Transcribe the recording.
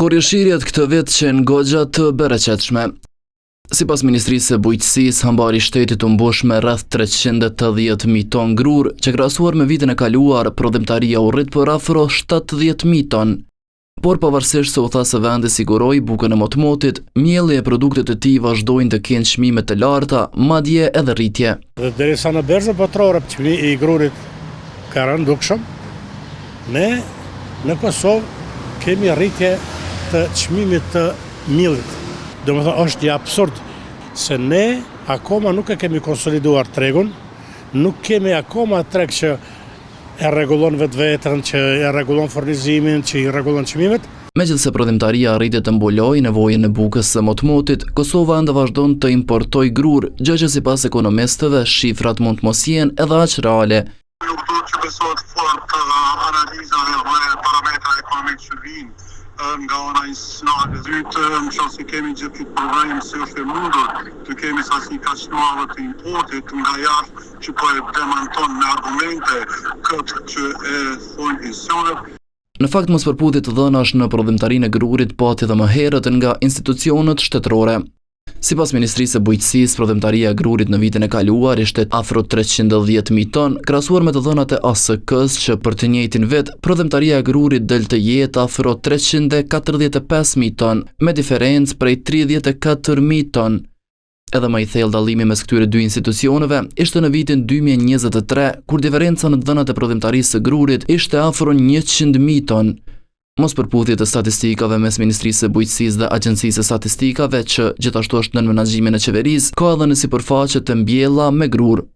Korrëshirjet këtë vit qenë goxha të bereqetshme. Sipas Ministrisë së Bujqësisë, hambari i shtetit u mbush me rreth 380.000 ton grur, që krahasuar me vitin e kaluar, prodhimtaria u rrit për afro 70.000 ton. Por pavarësisht se u tha se vendi siguroi bukën e motmotit, mielli e produktet e tij vazhdojnë të kenë çmime të larta, madje edhe rritje. Dhe derisa në berzën botërore çmimi i grurit ka rënë dukshëm, ne në Kosovë kemi rritje të çmimit të miellit. Domethënë është i absurd se ne akoma nuk e kemi konsoliduar tregun, nuk kemi akoma treg që e rregullon vetveten, që e rregullon furnizimin, që i rregullon çmimet. Megjithse prodhimtaria arritet të mbulojë nevojën e bukës së motmotit, Kosova ende vazhdon të importojë grur, gjë që sipas ekonomistëve shifrat mund të mos jenë edhe aq reale. Nuk do të besohet fort analizave dhe parametra ekonomik që vinë nga ona insnale. Dytë, në qoftë se kemi gjithë këtë problem se është e mundur të kemi sasi kaq të madhe të importit nga jashtë që po e demanton me argumente këtë që e thonë institucionet. Në fakt mos përputhje të dhënash në prodhimtarinë e grurit pati edhe më herët nga institucionet shtetërore. Sipas Ministrisë së Bujqësisë, prodhimtaria e grurit në vitin e kaluar ishte afro 310.000 ton, krahasuar me të dhënat e ASK-s që për të njëjtin vit, prodhimtaria e grurit del të jetë afro 345.000 ton, me diferencë prej 34.000 ton. Edhe më i thellë dallimi mes këtyre dy institucioneve ishte në vitin 2023, kur diferenca në të dhënat e prodhimtarisë së grurit ishte afro 100.000 ton. Mos përputhje të statistikave mes Ministrisë së Bujqësisë dhe Agjencisë së Statistikave që gjithashtu është nën menaxhimin e qeverisë, ka edhe në sipërfaqe të mbjella me grur.